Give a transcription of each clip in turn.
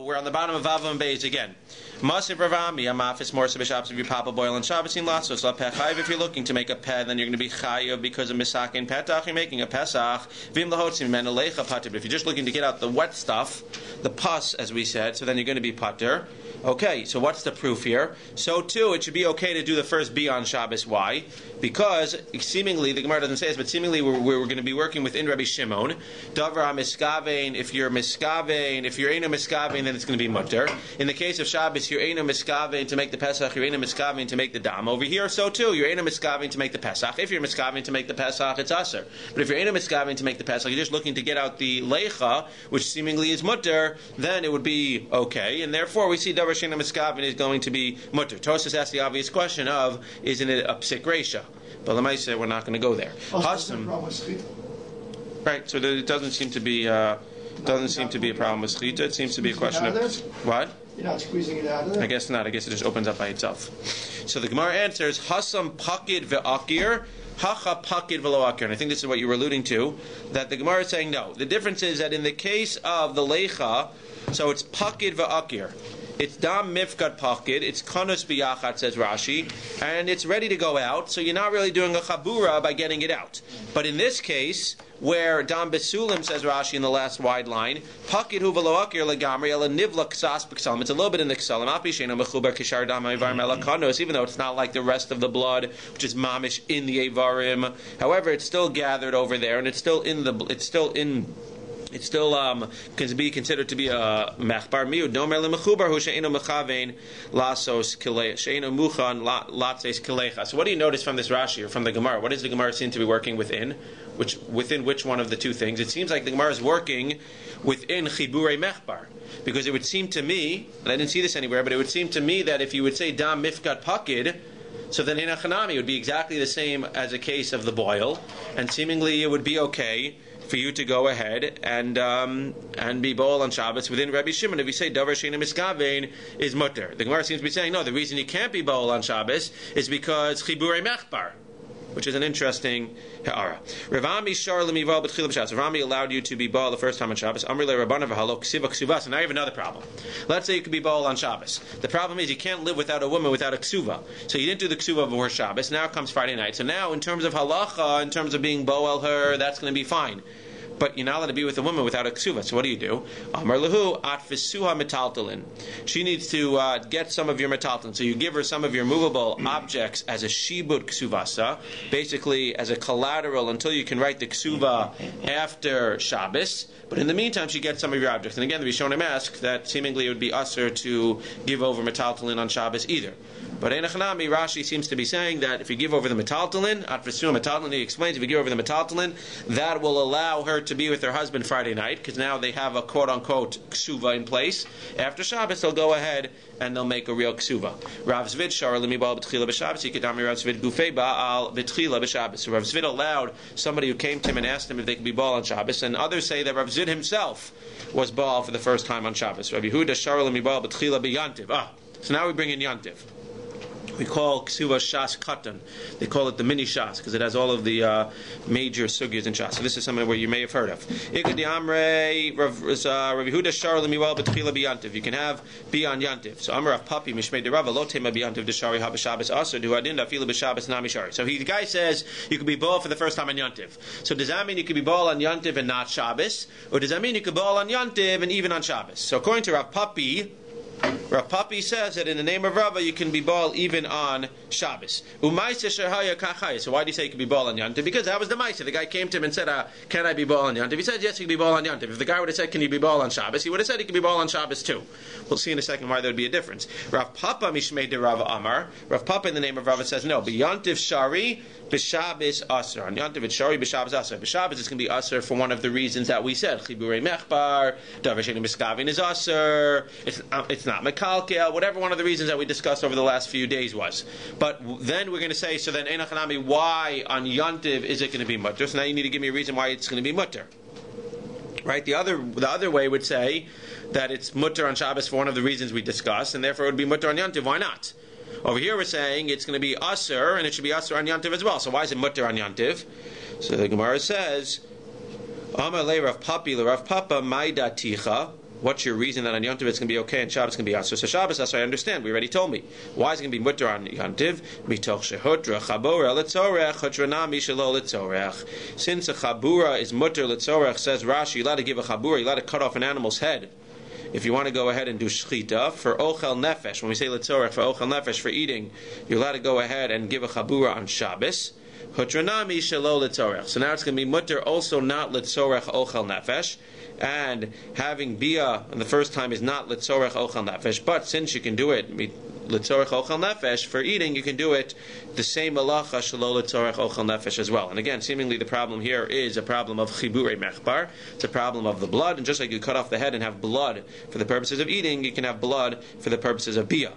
Now we're on the bottom of Vav and Beis again. Masif Ravami, Amafis Morsa Bishaps if you pop a boil on Shabbos in Lasos, La Pechayv if you're looking to make a pet, then you're going to be Chayav because of Misak and Petach, you're making a Pesach, Vim Lahotzim Menelecha Pater. But if you're just looking to get out the wet stuff, the pus, as we said, so then you're going to be Pater. Okay, so what's the proof here? So too, it should be okay to do the first B on Shabbos. Why? Because seemingly, the Gemara doesn't say this, but seemingly we're going to be working within Rabbi Shimon. Davar miskavein, if you're miskavein, if you're eino miskavein, then it's going to be mutter. In the case of Shabbos, you're eino miskavein to make the Pesach, you're eino miskavein to make the dam. Over here, so too, you're eino miskavein to make the Pesach. If you're miskavein to make the Pesach, it's aser. But if you're eino miskavein to make the Pesach, you're just looking to get out the lecha, which seemingly is mutter, then it would be okay. And therefore, we see Davar sheina miskavein is going to be mutter. Tosas asks the obvious question of, isn't it a psik reisha? But Lamaisa, we're not going to go there. Right, so it doesn't seem to be a problem with Chita. It seems to be a question of what? You're not squeezing it out of there? I guess not. I guess it just opens up by itself. So the Gemara answers Hasam Pakid ve'akir, Hacha Pakid v'lo akir. And I think this is what you were alluding to. That the Gemara is saying no. The difference is that in the case of the Lecha, so it's Pakid ve'akir. It's dam mifkad pakid, it's kanus biyachat, says Rashi, and it's ready to go out, so you're not really doing a chabura by getting it out. But in this case, where dam besulim, says Rashi in the last wide line, pakid hu v'lo akir legamri ela nivla ksas b'ksalim. It's a little bit in the ksalim. Api sheina mechubar kishar dam ha'evarim ela kanus, even though it's not like the rest of the blood, which is mamish in the evarim. However, it's still gathered over there, and it's still can be considered to be a mechbar miud. Domer lemechubar hu she'eno mechavein lasos kilecha she'eno muchan latzes kilecha. So what do you notice from this Rashi or from the Gemara? What does the Gemara seem to be working within? Within which one of the two things? It seems like the Gemara is working within chiburei mechbar, because it would seem to me, and I didn't see this anywhere, but it would seem to me that if you would say dam mifkat pakid, so then hinachanami would be exactly the same as a case of the boil, and seemingly it would be okay for you to go ahead and be boil on Shabbos within Rabbi Shimon. If you say davar sheina miskavein is mutter, the Gemara seems to be saying no. The reason you can't be boil on Shabbos is because chiburei mechbar, which is an interesting ha'ara. Ravami shar lemival b'tchila b'Shabbos. Ravami allowed you to be boil the first time on Shabbos. Amri le Rabbana v'halo KESUVOS. And now you have another problem. Let's say you could be boil on Shabbos. The problem is you can't live without a woman without a ksuva. So you didn't do the ksuva before Shabbos. Now comes Friday night. So now in terms of halacha, in terms of being boil her, that's going to be fine. But you're not allowed to be with a woman without a ksuva. So what do? Amar lahu atfisuha metaltalin. She needs to get some of your metaltalin. So you give her some of your movable objects as a shibud ksuvasa, basically as a collateral until you can write the ksuva after Shabbos. But in the meantime, she gets some of your objects. And again, the Rishonim ask that seemingly it would be usher to give over metaltalin on Shabbos either. But Einachanami, Rashi seems to be saying that if you give over the metaltalin, atfisuha metaltalin, he explains, if you give over the metaltalin, that will allow her to be with her husband Friday night, because now they have a quote-unquote ksuva in place. After Shabbos, they'll go ahead and they'll make a real ksuva. Rav Zvid shar lemibal b'tchila b'Shabbos, yikadami Rav Zvid gufei ba'al b'tchila b'Shabbos. So Rav Zvid allowed somebody who came to him and asked him if they could be ba'al on Shabbos, and others say that Rav Zvid himself was ba'al for the first time on Shabbos. Rav Yehuda shar lemibal b'tchila b'yantiv. So now we bring in yantiv. We call KESUVOS Shas Katan. They call it the mini Shas because it has all of the major sugyas in Shas. So this is something where you may have heard of. Ikadi Amrei Rav Yehuda Shar Lemiwal B'Tchila B'Yantiv. You can have be on Yantiv. So Amar Rav Papi Mishmei Derava Lo Tema B'Yantiv Deshari HaB'Shabbos Aser Du Adinda Fila B'Shabbos Nami Shari. So the guy says you could be ball for the first time on Yantiv. So does that mean you could be ball on Yantiv and not Shabbos, or does that mean you could ball on Yantiv and even on Shabbos? So according to Rav Papi says that in the name of Rabbi you can be ball even on Shabbos. So why do you say you can be ball on Yantiv? Because that was the Maisa. The guy came to him and said, can I be ball on Yantiv? He said, yes, you can be ball on Yantiv. If the guy would have said, can you be ball on Shabbos? He would have said he can be ball on Shabbos too. We'll see in a second why there would be a difference. Rav Papa Mishmei de Rav Amar. Rav Papa in the name of Rav says, no, B'Yantiv Shari, B'Shabbos Aser. On Yantiv it's Shari, B'Shabbos Aser. B'Shabbos it's going to be Aser for one of the reasons that we said. Chiburei Mechbar, Davar sheina miskavein is Aser. It's not Mekalkel, whatever one of the reasons that we discussed over the last few days was. But then we're going to say, so then Einachanami, why on Yantiv is it going to be mutter? So now you need to give me a reason why it's going to be mutter. Right? The other way would say that it's mutter on Shabbos for one of the reasons we discussed, and therefore it would be mutter on Yantiv. Why not? Over here we're saying it's going to be Aser, and it should be Aser on Yantiv as well. So why is it mutter on Yantiv? So the Gemara says, Amar le Rav Papi le Rav Papa Maida Ticha. What's your reason that on Yom Tov it's going to be okay and Shabbos going to be asur? So Shabbos, that's what I understand. We already told me. Why is it going to be mutter on Yom Tov? Mitoch shehutra chabura letzorech hutrana mishalo letzorech. Since a chabura is mutter letzorech, says Rashi, you're allowed to give a chabura, you're allowed to cut off an animal's head. If you want to go ahead and do shchita for ochel nefesh, when we say letzorech for ochel nefesh for eating, you're allowed to go ahead and give a chabura on Shabbos. Hutranami shelo letzorech. So now it's going to be mutter also not letzorech ochel nefesh. And having bia the first time is not letzorech ochel nefesh, but since you can do it letzorech ochel nefesh for eating, you can do it the same malacha shelo letzorech ochel nefesh as well. And again, seemingly the problem here is a problem of chiburei mechbar. It's a problem of the blood, and just like you cut off the head and have blood for the purposes of eating, you can have blood for the purposes of bia.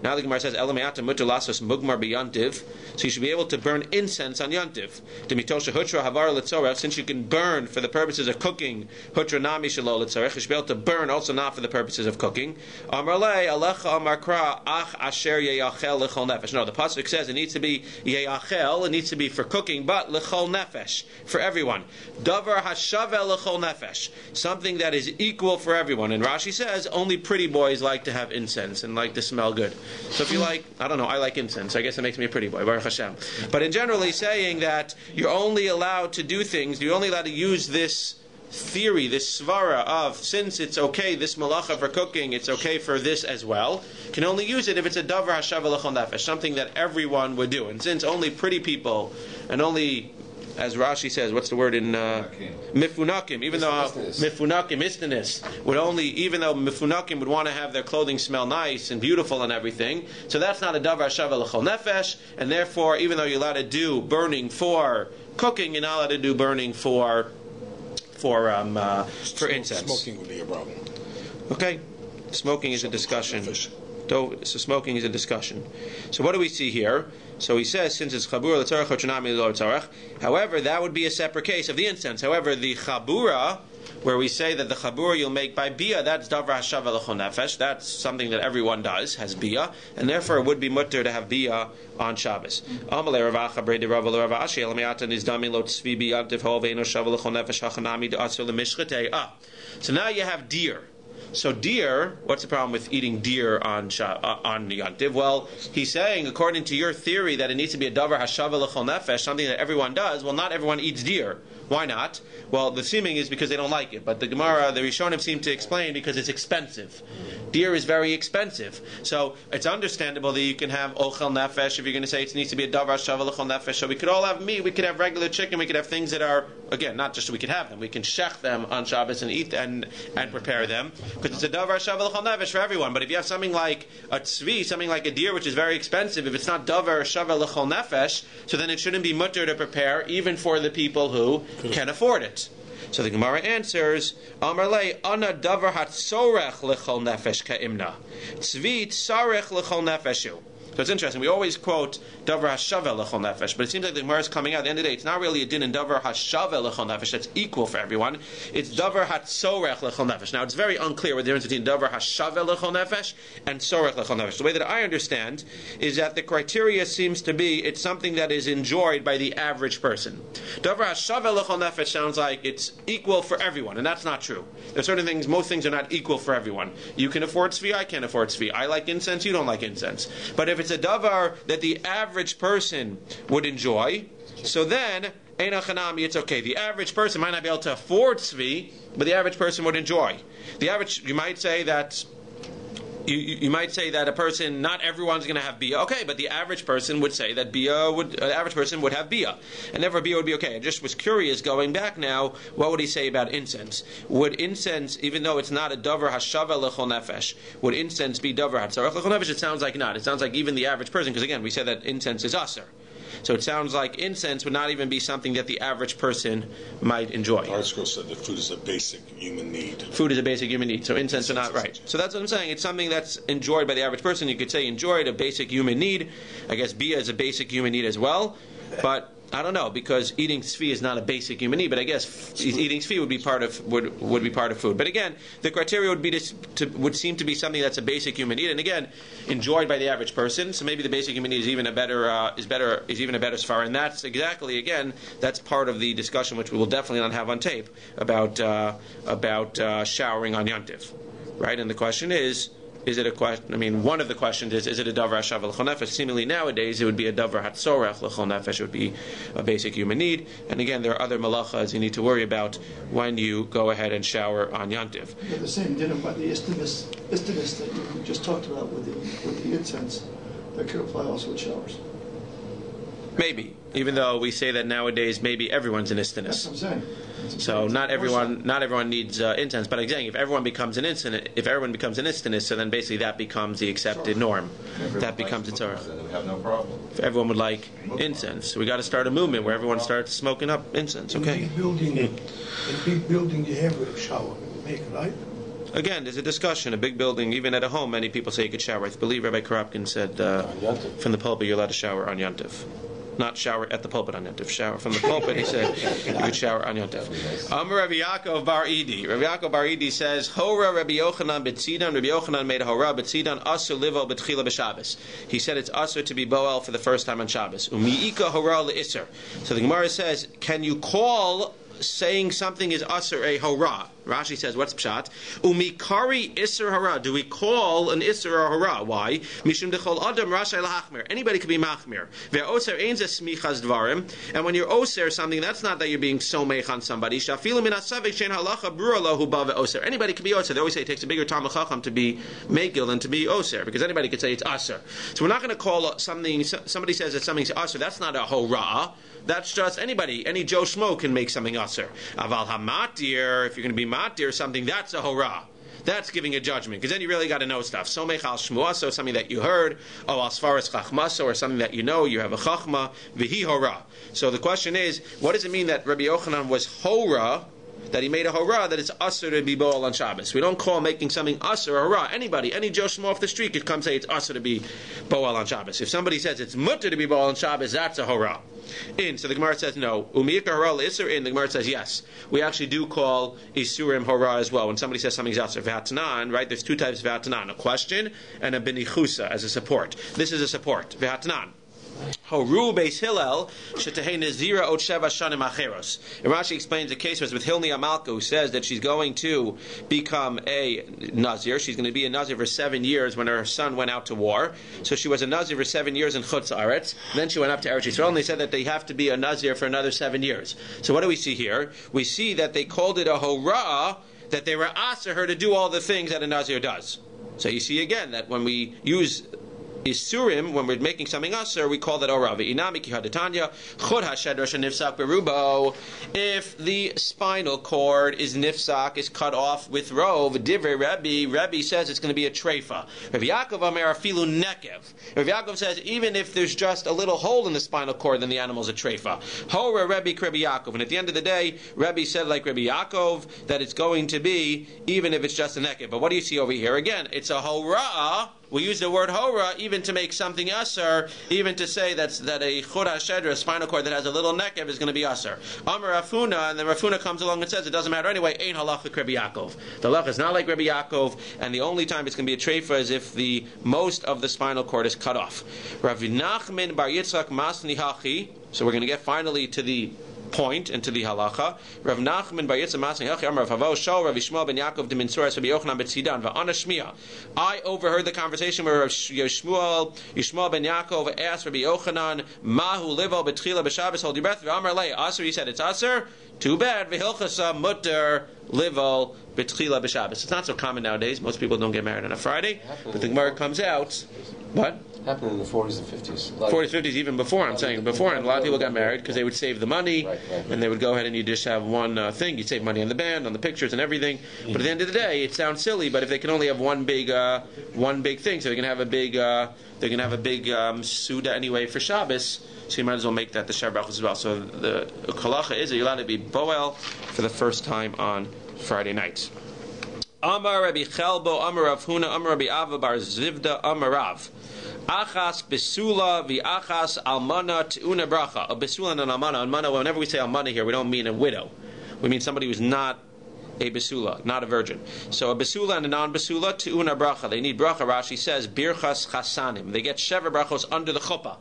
Now the Gemara says, "Elameata mutter lasos mugmar biyantiv." So you should be able to burn incense on yantiv. Demitosha hutra havar letzorech. Since you can burn for the purposes of cooking, hutra nami shelo letzorech. You should be able to burn also not for the purposes of cooking. Amarle alecha amarkra ach asher yeyachel lechol nefesh. No, the pasuk says it needs to be yeyachel. It needs to be for cooking, but lechol nefesh for everyone. Davar hashavel lechol nefesh. Something that is equal for everyone. And Rashi says only pretty boys like to have incense and like to smell good. So if you like, I don't know, I like incense. I guess it makes me a pretty boy, Baruch Hashem. But in generally saying that you're only allowed to do things, you're only allowed to use this theory, this svara of, since it's okay, this malacha for cooking, it's okay for this as well, can only use it if it's a davar hashav l'chol nefesh, something that everyone would do. And since only pretty people, and only, as Rashi says, what's the word in mifunakim? Even though mifunakim, istanis, would only, even though mifunakim would want to have their clothing smell nice and beautiful and everything, so that's not a davar shava l'chol nefesh, and therefore, even though you're allowed to do burning for cooking, you're not allowed to do burning for incense. Smoking would be a problem. Okay, smoking is a discussion. So smoking is a discussion. So what do we see here? So he says, since it's chabura l'tzarech hotranami l'tzarech. However, that would be a separate case of the incense. However, the chabura, where we say that the chabura you'll make by bia, that's davar hashava l'chol nefesh. That's something that everyone does, has bia, and therefore it would be mutter to have bia on Shabbos. Amalei ravacha bredi rava l'rava ashi elamiatan is dami lo tzvi biyantiv hoveinu shava l'chol nefesh hachanami d'atzur l'mishchetei. So now you have deer. So deer, what's the problem with eating deer on Yantiv? Well, he's saying, according to your theory, that it needs to be a davar hashava l'chol nefesh, something that everyone does. Well, not everyone eats deer. Why not? Well, the seeming is because they don't like it. But the Gemara, the Rishonim seem to explain because it's expensive. Deer is very expensive. So it's understandable that you can have ochel nefesh if you're going to say it needs to be a davar hashava l'chol nefesh. So we could all have meat, we could have regular chicken, we could have things that are, again, not just we could have them, we can shech them on Shabbos and eat and prepare them. Because it's a davar hashava l'chol nefesh for everyone. But if you have something like a tzvi, something like a deer, which is very expensive, if it's not davar hashava l'chol nefesh, so then it shouldn't be mutter to prepare, even for the people who can afford it. So the Gemara answers, Amarle, Ana davar hatzorech l'chol nefesh ka'imna. Tzvi tzarech l'chol nefeshu. So it's interesting. We always quote davar hashava l'chol nefesh, but it seems like the Gemara is coming out. At the end of the day, it's not really a din in davar hashava l'chol nefesh that's equal for everyone. It's davar hatzorech l'chol nefesh. Now it's very unclear what the difference between davar hashava l'chol nefesh and tzorech l'chol nefesh. The way that I understand is that the criteria seems to be it's something that is enjoyed by the average person. Davar hashava l'chol nefesh sounds like it's equal for everyone, and that's not true. There are certain things, most things are not equal for everyone. You can afford tzvi, I can't afford tzvi. I like incense, you don't like incense. But if it's a davar that the average person would enjoy, so then einachanami, it's okay. The average person might not be able to afford tzvi, but the average person would enjoy. The average, you might say that you might say that a person, not everyone's going to have bia. Okay, but the average person would say that average person would have bia, and therefore bia would be okay. I just was curious, going back now, what would he say about incense? Would incense, even though it's not a davar hashava l'chol nefesh, would incense be davar hatzarech l'chol nefesh? It sounds like not. It sounds like even the average person, because again, we said that incense is aser. So it sounds like incense would not even be something that the average person might enjoy. Our school said that food is a basic human need. Food is a basic human need, so incense are not right. So that's what I'm saying. It's something that's enjoyed by the average person. You could say enjoyed, a basic human need. I guess bia is a basic human need as well. But I don't know, because eating tzvi is not a basic human need, but I guess eating tzvi would be part of food. But again, the criteria would seem to be something that's a basic human need, and again, enjoyed by the average person. So maybe the basic human need is even a better svara, and that's exactly, again, that's part of the discussion which we will definitely not have on tape about showering on Yom Tov, right? And the question is it a question? I mean, one of the questions is it a davar hashav l'chol nefesh? Seemingly nowadays, it would be a davar hatzorech l'chol nefesh. It would be a basic human need. And again, there are other malachas you need to worry about when you go ahead and shower on Yom Tov. Yeah, the same dinner by the istinus that you just talked about with the incense, that could apply also with showers. Maybe, even though we say that nowadays maybe everyone's an istinus. That's what I'm saying. So not everyone needs incense. But again, if everyone becomes an istinus, so then basically that becomes the accepted norm. That becomes its order. We have no problem. If everyone would like incense, so we got to start a movement where everyone starts smoking up incense. Okay. In big building, you have a shower. Make it, right? Again, there's a discussion. A big building, even at a home, many people say you could shower. I believe Rabbi Karapkin said from the pulpit you're allowed to shower on Yom Tov. Not shower at the pulpit on Yom Tov. Shower from the pulpit, he said, you could shower on Yom Tov. Rabbi Yaakov bar Idi. Rabbi Yaakov bar Idi says, Hora Rabbi Yochanan b'tzidan. Rabbi Yochanan made a hora b'tzidan asur livo b'tchila b'Shabbos. He said it's asur to be boel for the first time on Shabbos. Umiika hora le'isser. So the Gemara says, can you call saying something is asur a hora? Rashi says, what's pshat? Umikari isser hara. Do we call an isser a hara? Why? Mishum dechol adam rashai lahachmir. Anybody could be machmir. Ve'oser ein ze smichas dvarim. And when you're oser something, that's not that you're being somech on somebody. Shafilu min asavik shein halacha brura lahu ba ve'oser. Anybody could be oser. They always say it takes a bigger Talmud Chacham to be megil than to be oser, because anybody could say it's aser. So we're not going to call something. Somebody says that something's aser. That's not a hora. That's just anybody. Any Joe Schmo can make something aser. Aval hamatir. If you're going to be matir something, that's a hora. That's giving a judgment, because then you really got to know stuff. So mechal shmuaso, something that you heard. Oh, as far as chachmaso, or something that you know, you have a chachma. Vihi hora. So the question is, what does it mean that Rabbi Yochanan was hora? That he made a hora that it's asur to be boel on Shabbos. We don't call making something asur a hora. Anybody, any Joe Schmo off the street could come say it's asur to be boel on Shabbos. If somebody says it's mutter to be boel on Shabbos, that's a hora. So the Gemara says no. Umiyika hora isur in. The Gemara says yes. We actually do call isurim hora as well. When somebody says something's asur, v'hatanan, right? There's two types of v'hatanan: a question and a benichusa as a support. This is a support. V'hatanan. Horu beis Hillel shetehei nezira ot sheva shanim acheros. And Rashi explains the case was with Hilni Amalka, who says that she's going to become a nazir. She's going to be a nazir for 7 years when her son went out to war. So she was a nazir for 7 years in Chutz Aretz. Then she went up to Eretz Yisrael, and they said that they have to be a nazir for another 7 years. So what do we see here? We see that they called it a hora, that they were asked her to do all the things that a nazir does. So you see again that when we use Isurim, when we're making something asur, we call that oravi. Inamiki hadatanya chod hashedrosh nifsak berubo. If the spinal cord is nifsak, is cut off with rov, divrei Rabbi says it's going to be a treifa. Rabbi Yaakov amer afilu nekev. Rabbi Yaakov says even if there's just a little hole in the spinal cord, then the animal's a treifa. Hora Rabbi Rabbi Yaakov. And at the end of the day, Rabbi said like Rabbi Yaakov that it's going to be even if it's just a nekev. But what do you see over here? Again, it's a hora. We use the word hora even to make something asur, even to say that a chod hashedra, a spinal cord that has a little nekev, is going to be asur. Amar Rafuna, and then Rafuna comes along and says it doesn't matter anyway. Ein halacha Rabbi Yaakov. The halacha is not like Rabbi Yaakov, and the only time it's going to be a treifa is if the most of the spinal cord is cut off. Rav Nachman bar Yitzchak masni hachi. So we're going to get finally to the point and to the halacha. Rav Nachman bar Yitzchak masni hachi. Amar Rav Havo Shol Rav Yishmael ben Yaakov de Minsuras Rabbi Yochanan betzidan va'ana shmiya. I overheard the conversation where Rav Yishmael ben Yaakov asked Rabbi Yochanan, Mahu livo betchila b'Shabbos, hold your breath. V'amar lei asur. He said it's asur. Too bad. V'hilchasa mutter livo betchila b'Shabbos. It's not so common nowadays. Most people don't get married on a Friday. But the Gemara comes out. What? Happened in the 40s and 50s. 40s, 50s, even before, I'm saying before, and a lot of people got married because they would save the money, and they would go ahead and you just have one thing. You'd save money on the band, on the pictures, and everything. But at the end of the day, it sounds silly. But if they can only have one big thing, so they can have a big suda anyway for Shabbos. So you might as well make that the Shabbat as well. So the halacha is that you're allowed to be boel for the first time on Friday night. Amar Rabbi Chelbo, Amar Rav Huna, Amar Rabbi Ava bar Zivda, Amar Rav. Achas besula v'achas almana te'una bracha. A besula and an almana. Almana, whenever we say almana here, we don't mean a widow. We mean somebody who's not a besula, not a virgin. So a besula and a non-besula, te'una bracha. They need bracha. Rashi says, birchas chasanim. They get shever brachos under the chuppah.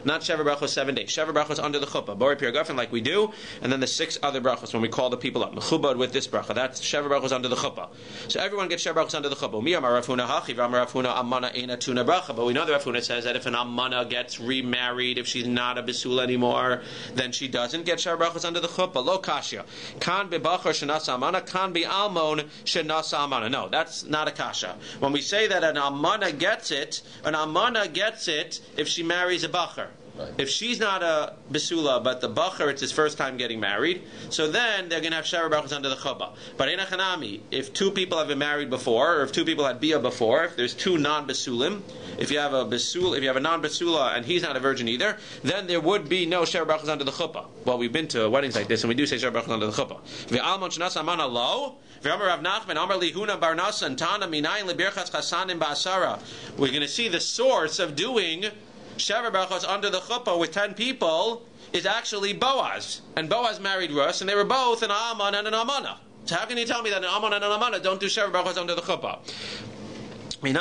Not shever brachos 7 days. Shever brachos under the chuppah. Bori piragafen like we do, and then the 6 other brachos when we call the people up. Mechubad with this bracha. That's shever brachos under the chuppah. So everyone gets shever brachos under the chuppah. Mi amar Rav Huna hachi, v'amar Rav Huna amana eina tuna bracha. But we know that Rav Huna says that if an amana gets remarried, if she's not a besula anymore, then she doesn't get shever brachos under the chuppah. Lo kasha. Kan bebachar shenasa amana, kan be almon shenasa amana. No, that's not a kasha. When we say that an amana gets it if she marries a bachar. Right. If she's not a besula, but the bacher, it's his first time getting married, so then they're going to have shever brachos under the chuppah. But in a chanami, if 2 people have been married before, or if 2 people had bia before, if there's 2 non-besulim, if you have a non-besula and he's not a virgin either, then there would be no shever brachos under the chuppah. Well, we've been to weddings like this, and we do say shever brachos under the chuppah. Ve'almon shnas amana lo. Ve'amar Rav Nachman, Amar Lihuna bar Nasan, Tana minayin lebirchas chasanim ba'asara. We're going to see the source of doing shever brachos under the chuppah with 10 people is actually Boaz. And Boaz married Rus, and they were both an Aman and an Amana. So how can you tell me that an Aman and an Amana don't do shever brachos under the chuppah? We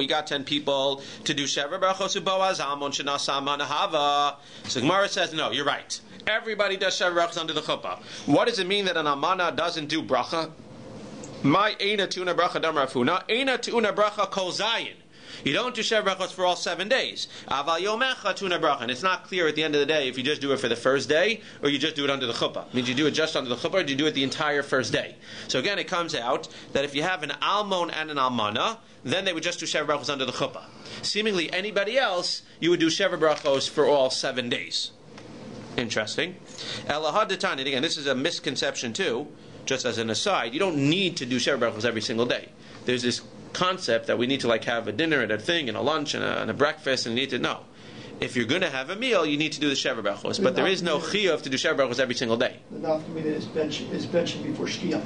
got 10 people to do shever brachos with Boaz. Amon shenas Amana hava. So Gemara says, no, you're right. Everybody does shever brachos under the chuppah. What does it mean that an Amana doesn't do bracha? My eina tuna bracha dam rafuna, eina tuna bracha kol zayin. You don't do shever brachos for all 7 days. Aval yomecha tuna bracha. And it's not clear at the end of the day if you just do it for the first day or you just do it under the chuppah. It means you do it just under the chuppah or do you do it the entire first day. So again, it comes out that if you have an almon and an almana, then they would just do shever brachos under the chuppah. Seemingly anybody else, you would do shever brachos for all 7 days. Interesting. Elahad detani. Again, this is a misconception too. Just as an aside, you don't need to do shever brachos every single day. There's this concept that we need to have a dinner and a thing and a lunch and a breakfast, and you need to know. If you're going to have a meal, you need to do the shever brachos. But there is no chiyuv to do shever brachos every single day. The nafkamina is benching before shkia.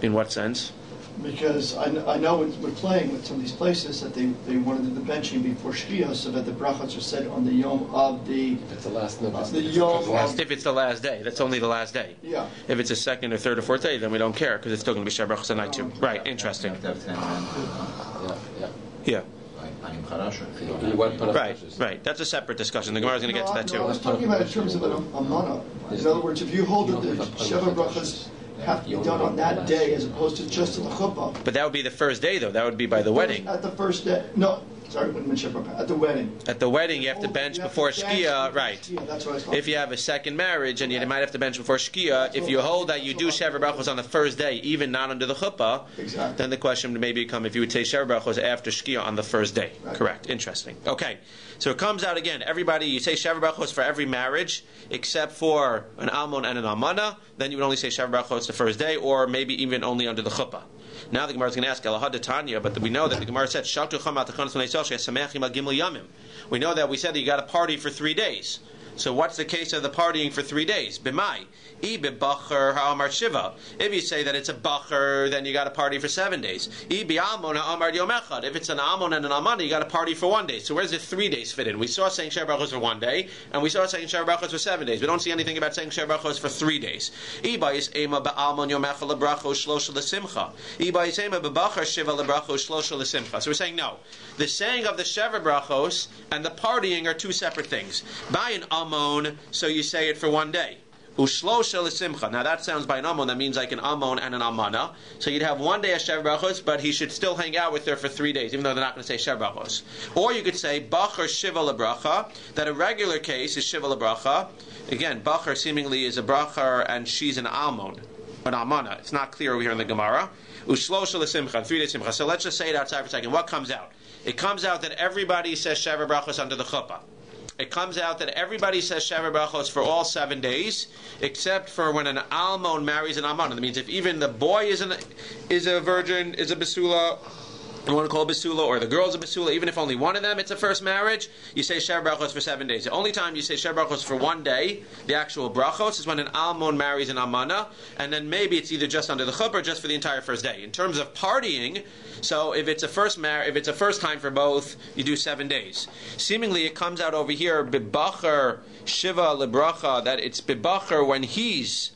In what sense? Because I know we're playing with some of these places that they want to do the benching before shkia so that the brachos are said on the yom of the... If it's the last night. If it's the last day, that's only the last day. Yeah. If it's a second or third or fourth day, then we don't care because it's still going to be shever brachos on night 2. Right, interesting. Yeah. Right. That's a separate discussion. The Gemara is going to get to that too. I was talking about in terms of a mana. In other words, if you hold that the shever brachos have to be done on that day as opposed to just at the chuppah. But that would be the first day, though. That would be by the wedding. At the first day. No. Sorry, at the wedding. At the wedding, you have to bench before Shkia, right? That's what I was talking if you have a second marriage, and you might have to bench before Shkia, if you hold that you do shever brachos on the first day, even not under the chuppah, then the question would maybe come if you would say shever brachos after Shkia on the first day. Right. Correct. Interesting. Okay. So it comes out again. Everybody, you say shever brachos for every marriage, except for an almon and an almana. Then you would only say shever brachos the first day, or maybe even only under the chuppah. Now the Gemara is going to ask Elahad Tanya, but we know that the Gemara said we know that we said that you got a party for 3 days. So what's the case of the partying for 3 days? B'mai. If you say that it's a bacher, then you got a party for 7 days. If it's an almon and an almana, you got a party for 1 day. So where's the 3 days fit in? We saw saying shever brachos for 1 day, and we saw saying shever brachos for 7 days. We don't see anything about saying shever brachos for 3 days. So we're saying no. The saying of the shever brachos and the partying are 2 separate things. By an almon, so you say it for 1 day. Ushlosha l'simcha. Now that sounds by an amon, that means like an amon and an amana. So you'd have 1 day of shever brachos, but he should still hang out with her for 3 days, even though they're not going to say shever brachos. Or you could say bacher shiva lebracha, that a regular case is shiva lebracha. Again, bacher seemingly is a bracha and she's an almon, an amana. It's not clear over here in the Gemara. Ushlosha l'simcha, 3 days simcha. So let's just say it outside for a second. What comes out? It comes out that everybody says shever brachos under the chuppah. It comes out that everybody says shever brachos for all 7 days, except for when an almon marries an almana. That means if even the boy is a virgin, is a besula, you want to call Basula, or the girl's a Basula, even if only one of them, it's a first marriage, you say Shev Brachos for 7 days. The only time you say Shev Brachos for 1 day, the actual Brachos, is when an Almon marries an Almana, and then maybe it's either just under the Chuppah or just for the entire first day. In terms of partying, so if it's a first time for both, you do 7 days. Seemingly it comes out over here, Bibacher Shiva Lebracha, that it's Bibacher when he's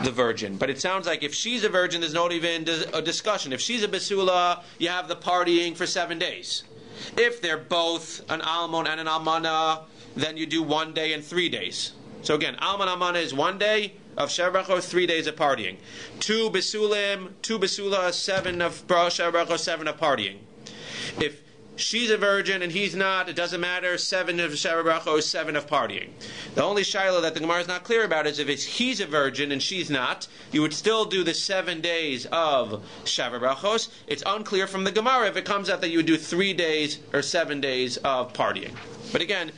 the virgin. But it sounds like if she's a virgin, there's not even a discussion. If she's a Basula, you have the partying for 7 days. If they're both an Almon and an Almana, then you do 1 day and 3 days. So again, Almon Almana is 1 day of Shev Brachos, 3 days of partying. 2 Basulim, 2 Basula, 7 of Shev Brachos, 7 of partying. If she's a virgin and he's not, it doesn't matter, 7 of Shev Brachos, 7 of partying. The only shiloh that the Gemara is not clear about is if he's a virgin and she's not, you would still do the 7 days of Shev Brachos. It's unclear from the Gemara if it comes out that you would do 3 days or 7 days of partying. But again,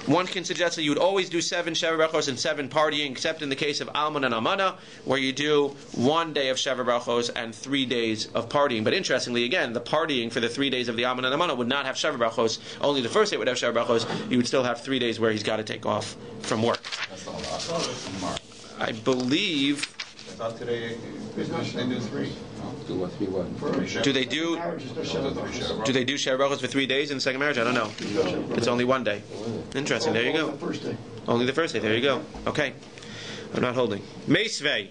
one can suggest that you would always do 7 Shev Brachos and 7 partying, except in the case of Alman and Almana, where you do 1 day of Shev Brachos and 3 days of partying. But interestingly, again, the partying for the 3 days of the Alman and Almana would not have Shev Brachos. Only the first day would have Shev Brachos. You would still have 3 days where he's got to take off from work. I believe. I thought today they do 3. Do what? 3 what? Do they do Shev Brachos for 3 days in the second marriage? I don't know. It's only 1 day. Interesting. There you go. Only the first day. There you go. Okay. I'm not holding. Meisvei.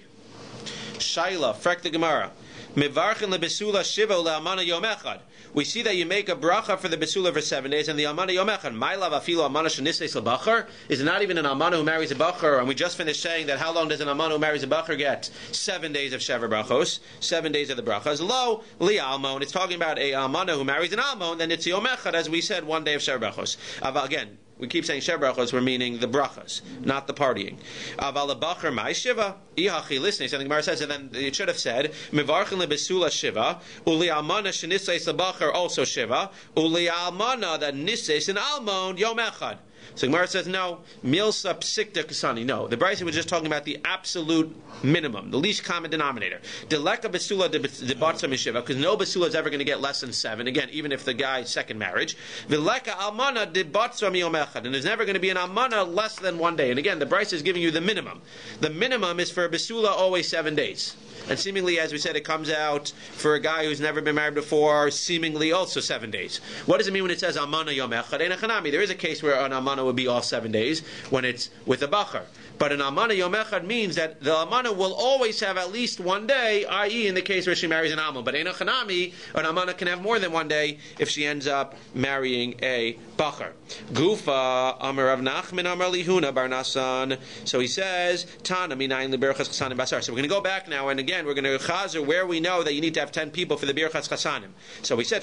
Shaila. Frek the Gemara. Mevarchen lebesula shiva le'amana yom echad. We see that you make a bracha for the besula for 7 days and the almana yom echad. Ma'lav afilu almana shenises lebachar. Is it not even an almana who marries a bachar? And we just finished saying that how long does an almana who marries a bachar get? 7 days of shever brachos. 7 days of the brachas. Lo li almon. It's talking about a almana who marries an almon. Then it's yom echad, as we said, 1 day of shever brachos. Again, we keep saying shev brachos, we're meaning the brachas, not the partying. Aval bachar mai shiva ihachi. Listening, something Gemara says, and then it should have said mivarchen lebesula shiva uli almana shenises lebachar also shiva uli almana that nises and almon yom echad. So Gemara says no. Milsa psikta kasani. No, the Bryson was just talking about the absolute minimum, the least common denominator. Deleka basula de batsa mishiva, because no basula is ever going to get less than 7. Again, even if the guy's second marriage. Vileka almana de batsa miyomechad, and there's never going to be an almana less than 1 day. And again, the Bryson is giving you the minimum. The minimum is for a basula always 7 days. And seemingly, as we said, it comes out for a guy who's never been married before, seemingly also 7 days. What does it mean when it says almana yom echad? Ein achanami. There is a case where an almana would be all 7 days when it's with a bachar. But an almana yom echad means that the almana will always have at least 1 day, i.e. in the case where she marries an almana. But ein achanami, an almana can have more than 1 day if she ends up marrying a bachar. Gufa amar Rav Nachman amar Lihuna bar Nasan. So he says, Tana minayin leberachas chasanim basar. So we're going to go back now, and again, we're going to chazer where we know that you need to have 10 people for the birchas chasanim. So we said,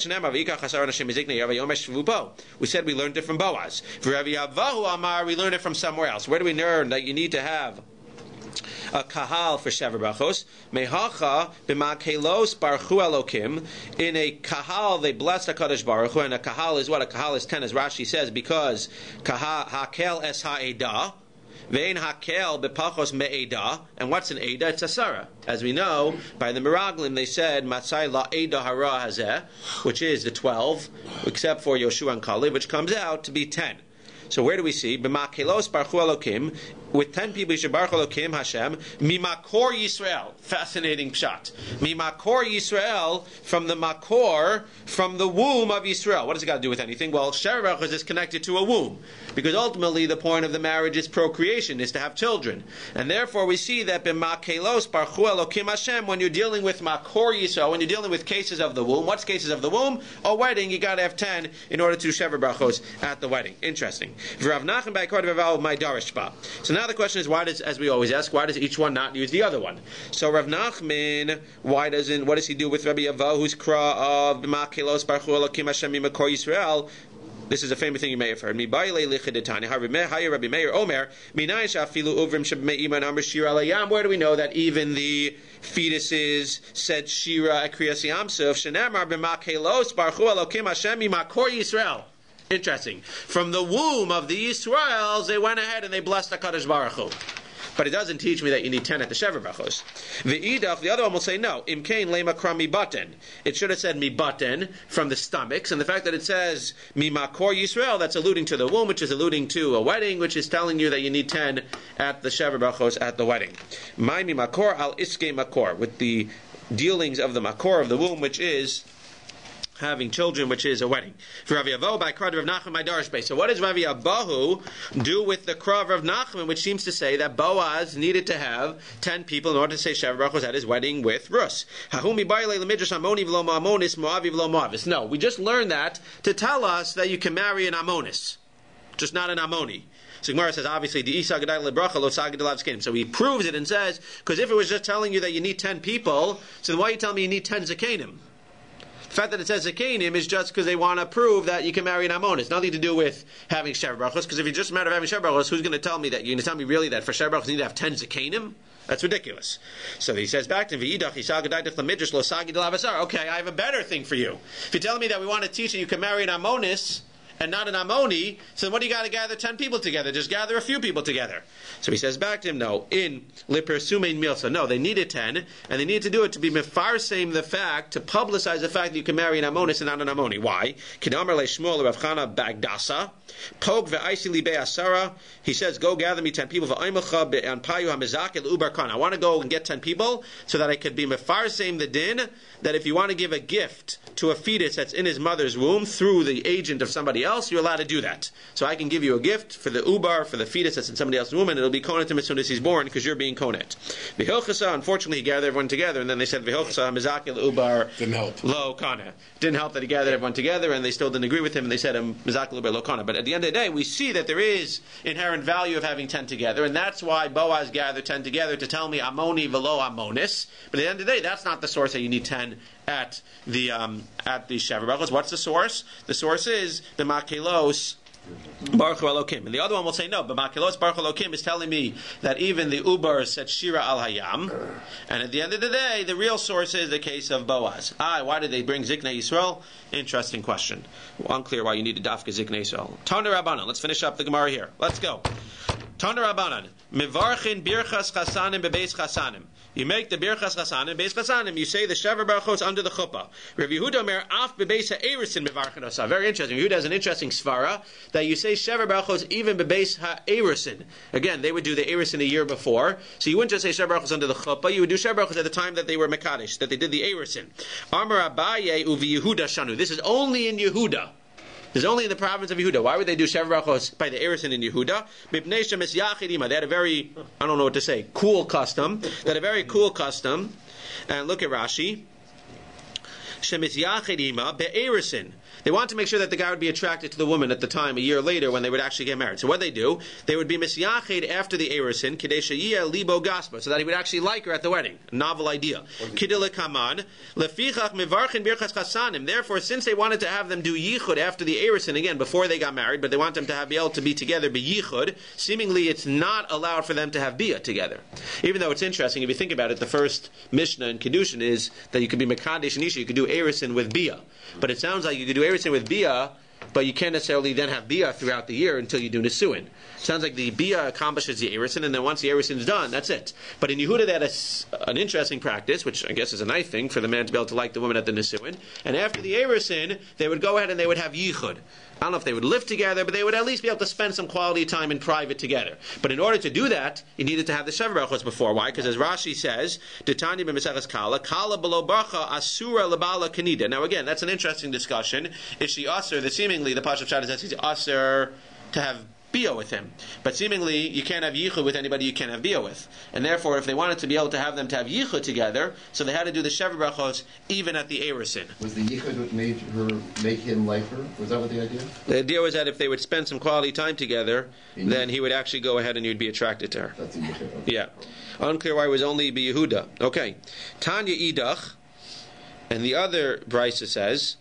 we said we learned it from Boaz. For Rabbi Avahu Amar, we learned it from somewhere else. Where do we learn that you need to have a kahal for shever brachos? Mehacha b'makelos barchu elokim. In a kahal they blessed HaKadosh Baruch Hu, and a kahal is what? A kahal is 10, as Rashi says, because hakel es ha'edah. Vein hakel bepachos me'eda. And what's an eda? It's a sarah. As we know, by the Miraglim, they said, Matzai la eda hara hazeh, which is the 12, except for Yoshua and Kalev, which comes out to be 10. So where do we see? B'makelos barchu elokim. With 10 people, Yishabarach Elokim Hashem, Mimakor Yisrael. Fascinating pshat. Mimakor Yisrael, from the Makor, from the womb of Yisrael. What does it got to do with anything? Well, shever brachos is connected to a womb. Because ultimately the point of the marriage is procreation, is to have children. And therefore we see that B'makelos Barchu Elokim Hashem, when you're dealing with Makor Yisrael, when you're dealing with cases of the womb, what's cases of the womb? A wedding, you got to have 10 in order to do shever brachos at the wedding. Interesting. V'Rav Nachman b'Aikar Devav my Darish ba. So now the question is, why does, as we always ask, why does each one not use the other one? So Rav Nachman, what does he do with Rabbi Avahu, who's kra of B'makelos Barchu Elokim Hashem Mimakor Yisrael? This is a famous thing you may have heard. Rabbi Meir Omer. Where do we know that even the fetuses said Shira at Kriyas Yamsuf? Shenemar b'makelos Barchu Elokim Hashem Mimakor Yisrael. Interesting. From the womb of the Yisraels, they went ahead and they blessed HaKadosh Baruch Hu. but it doesn't teach me that you need 10 at the Shever Brachos. V'idach, the other one will say no. Imkain lema kram mibaten. It should have said mibaten from the stomachs, and the fact that it says mimakor Yisrael, that's alluding to the womb, which is alluding to a wedding, which is telling you that you need 10 at the Shever Brachos at the wedding. My mimakor al iske makor, with the dealings of the makor of the womb, which is having children, which is a wedding. For Rav Yavo by Krav of Nachman my Darsh Bey. So what does Rav Yabahu do with the Krav of Nachman, which seems to say that Boaz needed to have 10 people in order to say Shever Brachos at his wedding with Rus? No, we just learned that to tell us that you can marry an Ammonis, just not an Ammoni. So Gemara says, obviously, the Isa Gedalia Bracha lo Sag Gedalia Zakenim. So he proves it and says, because if it was just telling you that you need 10 people, so then why are you telling me you need 10 Zakenim? The fact that it says Zakenim is just because they want to prove that you can marry an Ammon. It's nothing to do with having Shever Brachos, because if it's just a matter of having Shever Brachos, who's going to tell me that? You're going to tell me really that for Shever Brachos you need to have 10 Zakenim? That's ridiculous. So he says back to V'idach Yisag Gedalia Midrash Lo Sagi Del Avasar. Okay, I have a better thing for you. If you're telling me that we want to teach that you can marry an Ammonis and not an Ammoni, so what do you got to gather 10 people together? Just gather a few people together. So he says back to him, no, in Lipersumein Milsa, no, they needed 10, and they needed to do it to be mefarsem the fact, to publicize the fact that you can marry an Ammonis and not an Ammoni. Why? K'damar le'shmuel Rav Chana Bagdasa, Pog ve'aisi li be'asara, he says, go gather me 10 people, ve'aymacha be'anpayu ha'mezakel ubar kan. I want to go and get 10 people, so that I could be mefarsem the din, that if you want to give a gift to a fetus that's in his mother's womb through the agent of somebody else, you're allowed to do that. So I can give you a gift for the ubar, for the fetus that's in somebody else's womb, and it'll be konet him as soon as he's born, because you're being konet. V'hilchasa, unfortunately, he gathered everyone together, and then they said v'hilchasa mizakil ubar didn't help. Lo kana. Didn't help that he gathered everyone together, and they still didn't agree with him, and they said mizakil ubar lo kana. But at the end of the day, we see that there is inherent value of having 10 together, and that's why Boaz gathered 10 together to tell me Ammoni v'lo Ammonis. But at the end of the day, that's not the source that you need 10 at the Shever Brachos. What's the source? The source is the Makelos Baruch Elokim. And the other one will say no, but Makelos Baruch Elokim is telling me that even the Ubar said Shira al Hayam. And at the end of the day, the real source is the case of Boaz. Why did they bring Ziknei Yisrael? Interesting question. Unclear why you need to dafka Ziknei Yisrael. Tana Rabbanan. Let's finish up the Gemara here. Let's go. Tana Rabbanan. Mivarchin birchas chasanim bebeis chasanim. You make the birchas chasanim bebeis chasanim. You say the Shever Brachos under the chuppah. Rav Yehuda mer af bebeis ha'erisin mivarchin osa. Very interesting. Yehuda has an interesting svara that you say Shever Brachos even bebeis ha'erisin. Again, they would do the erisin a year before, so you wouldn't just say Shever Brachos under the chuppah. You would do Shever Brachos at the time that they were mekadesh, that they did the erisin. Amar Aryai uvi Yehuda shanu. This is only in Yehuda. This is only in the province of Yehuda. Why would they do Shever Brachos by the Erisin in Yehuda? They had a very, I don't know what to say, cool custom. They had a very cool custom. And look at Rashi. Be'erisin. They wanted to make sure that the guy would be attracted to the woman at the time, a year later, when they would actually get married. So what they do, they would be misyached after the erisin, kadeshayia libo gaspa, so that he would actually like her at the wedding. A novel idea. Kidilikaman lefichach mivarchin birchas chasanim. Therefore, since they wanted to have them do yichud after the erisin, again before they got married, but they want them to be able to be together, be yichud. Seemingly, it's not allowed for them to have bia together. Even though it's interesting, if you think about it, the first Mishnah in Kedushin is that you could be mekadesh and isha, you could do erisin with bia, but it sounds like you could do erisin with bia, but you can't necessarily then have bia throughout the year until you do nisuin. Sounds like the bia accomplishes the erisin, and then once the erisin is done, that's it. But in Yehuda, they had an interesting practice, which I guess is a nice thing for the man to be able to like the woman at the nisuin. And after the erisin, they would go ahead and they would have yichud. I don't know if they would live together, but they would at least be able to spend some quality time in private together. But in order to do that, you needed to have the Shever Brachos before. Why? Because as Rashi says, Detani b'meseches kala, kala below bracha asura lebala kanida. Now again, that's an interesting discussion. Is she usher? That seemingly the Pashup Shad is that she's usher to have bia with him, but seemingly you can't have yichud with anybody you can't have bia with, and therefore if they wanted to be able to have them to have yichud together, so they had to do the Shever Brachos even at the erisin. Was the yichud what made him like her? Was that what the idea? The idea was that if they would spend some quality time together, then he would actually go ahead and you'd be attracted to her. That's the yichud. Okay. Yeah. Unclear why it was only be Yehuda. Okay. Tanya idach, and the other brisa says,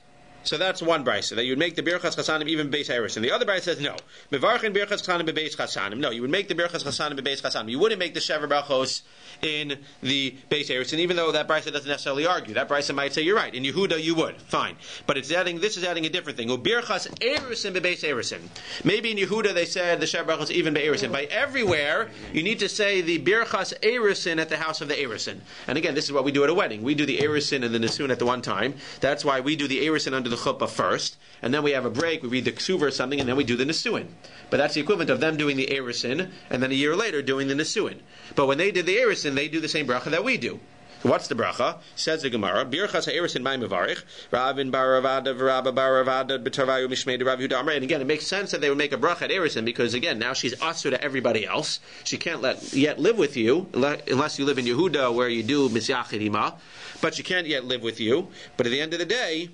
So that's one brisa, that you would make the birchas chasanim even beis erusin. The other brisa says no. Mevarchin birchas chasanim bebeis chasanim. No, you would make the birchas chasanim bebeis chasanim. You wouldn't make the shever brachos in the beis erusin, even though that brisa doesn't necessarily argue. That brisa might say you're right. In Yehuda you would, fine. But this is adding a different thing. Ubirchas erusin bebeis erusin. Maybe in Yehuda they said the shever brachos even beis erusin. By everywhere you need to say the birchas erusin at the house of the erusin. And again, this is what we do at a wedding. We do the erusin and the nesun at the one time. That's why we do the erusin under the chuppah first, and then we have a break, we read the KESUVOS or something, and then we do the nesuin. But that's the equivalent of them doing the erusin, and then a year later doing the nesuin. But when they did the erusin, they do the same bracha that we do. So what's the bracha? Says the Gemara, Birchas ha'erusin mai mevarich, Ravin bar Ravada, V'Rabba bar Ravada, B'Tarvayu mishmei Rav Yehuda Amrei. And again, it makes sense that they would make a bracha at erusin, because again, now she's asur to everybody else. She can't yet live with you, unless you live in Yehuda, where you do misyachid ima, but she can't yet live with you. But at the end of the day,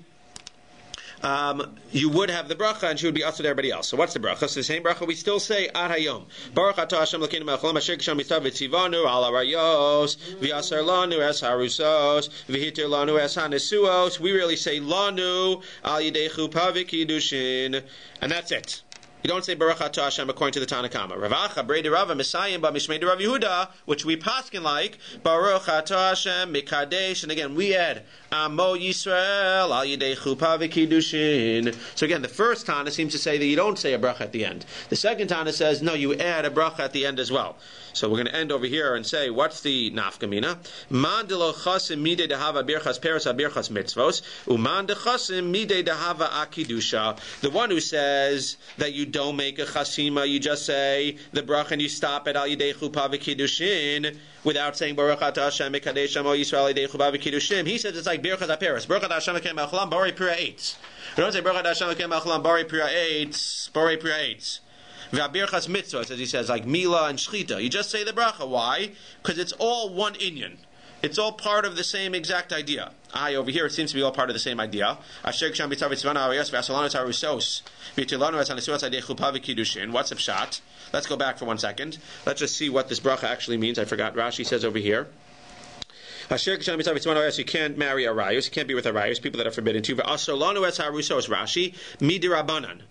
you would have the bracha, and she would be asur to everybody else. So what's the bracha? So the same bracha we still say ad hayom. Baruch atah Hashem Elokeinu melech haolam asher kisham mitzvah v'tzivanu al arayos v'yasar lanu es harusos v'hitir lanu es hanesuos. We really say lanu al yidei chuppah v'kiddushin, and that's it. You don't say Baruch atah Hashem according to the Tanakama. Ravacha Brei Rava Messiah ba Mishmei Rav Yehuda, which we paskin like Baruch atah Hashem Mikadesh, and again we add Amo Yisrael Al Yidei Chuppah V'Kiddushin. So again, the first Tana seems to say that you don't say a bracha at the end. The second Tana says no, you add a bracha at the end as well. So we're going to end over here and say, what's the nafkamina? Mendel chasim midei dehava birchas peres birchas mitzvos, uman dechasim midei dehava akidusha. The one who says that you don't make a chasima, you just say the bracha and you stop at al yidei chuppah v'kiddushin without saying Baruch atah Hashem mekadesh amo Yisrael al yidei chuppah v'kiddushin. He says it's like birchas aperes. Baruch atah Hashem mekem acholam bari pira eitz. You don't say Baruch atah Hashem mekem acholam bari pira eitz. V'abirchas mitzvot, as he says, like Mila and Shchita. You just say the bracha. Why? Because it's all one inyan. It's all part of the same exact idea. Over here, it seems to be all part of the same idea. What's the pshat? Let's go back for 1 second. Let's just see what this bracha actually means. I forgot. Rashi says over here. You can't marry Aryai. You can't be with Aryai. People that are forbidden to. Rashi, midirabanan.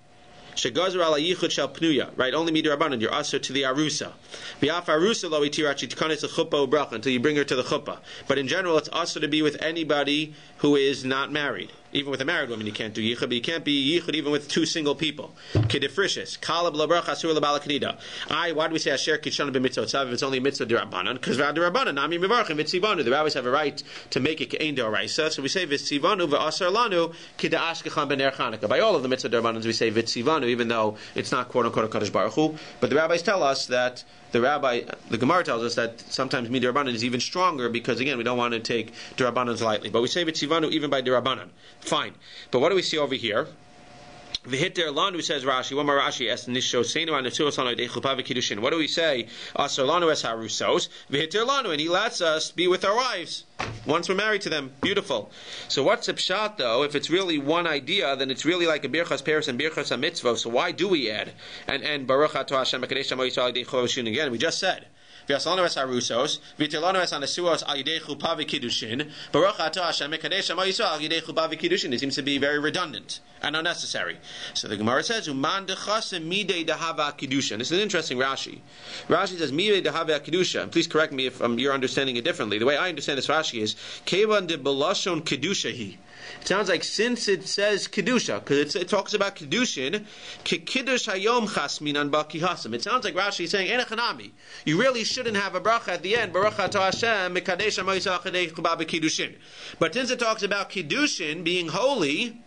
Shegazer ala yichud shel pnuya, right? Only midirabanan. You're asur to the arusa. V'af arusa lo itirachi tikanes chuppah ubracha until you bring her to the chuppah. But in general, it's asur to be with anybody who is not married. Even with a married woman, you can't do yichud, but you can't be yichud even with two single people. Kedifrishis, kalab labracha asur labalaknida. Why do we say asher kitshana b'mitzvot? If it's only mitzvah dirabanan, because dirabanan nami mivarchim v'tzivanu. The rabbis have a right to make it ke'ein d'oraisa, so we say v'tzivanu v'asar lanu k'da'ashkechan b'ner Chanukah. By all of the mitzvah dirabanans, we say v'tzivanu, even though it's not quote unquote a Kadosh Baruch Hu. But the rabbis tell us that the Gemara tells us that sometimes midirabanan is even stronger because again we don't want to take dirabanans lightly. But we say v'tzivanu even by dirabanan. Fine. But what do we see over here? V'hitter lanu, says Rashi. One more Rashi. Es nishoseinu anetuos lanu dei chuppah v'kiddushin. What do we say? Asar lanu es harusos. V'hitter lanu, and he lets us be with our wives once we're married to them. Beautiful. So what's the pshat though? If it's really one idea, then it's really like a birchas peres and birchas mitzvah. So why do we add and Baruch atah Hashem mekadesh amo Yisrael dei chuppah v'kiddushin again? We just said. V'yasalanu es harusos, v'yitilanu es hanesuos al yidei chuppah v'kiddushin. Baruch atah Hashem mekadesh amo Yisrael al yidei chuppah v'kiddushin. It seems to be very redundant and unnecessary. So the Gemara says, "Uman dechasim midei dehava kiddushin." This is an interesting Rashi. Rashi says, "Midei dehava kiddusha." And please correct me if you're understanding it differently. The way I understand this Rashi is, "Kevan de belashon kiddushahi." It sounds like since it says kedusha, because it talks about kiddushin, kiddush hayom chasminan ba'kihasam. It sounds like Rashi is saying, "Enechanami." You really shouldn't have a bracha at the end. Baruch atah Hashem mekadesh amo Yisrael chadei chuppah v'kiddushin. But since it talks about kiddushin being holy,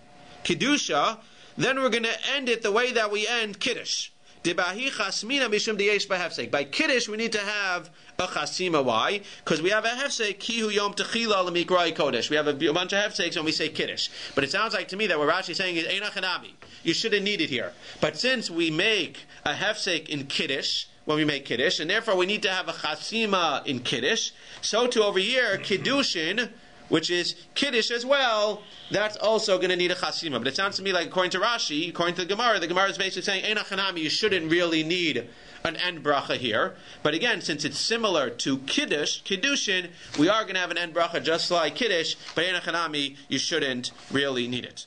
kiddusha, then we're going to end it the way that we end kiddush. By kiddush, we need to have a chasima. Why? Because we have a hefsek, kihu yom techila l'mikrai kodesh. We have a bunch of hefseks when we say kiddush. But it sounds like to me that what Rashi is saying is einachanami. You shouldn't need it here. But since we make a hefsek in kiddush, when we make kiddush, and therefore we need to have a chasima in kiddush, so too over here, kiddushin, which is kiddush as well, that's also going to need a chasima. But it sounds to me like, according to Rashi, according to the Gemara is basically saying, einachanami, you shouldn't really need an end bracha here. But again, since it's similar to kiddushin, we are going to have an end bracha just like kiddush, but einachanami, you shouldn't really need it.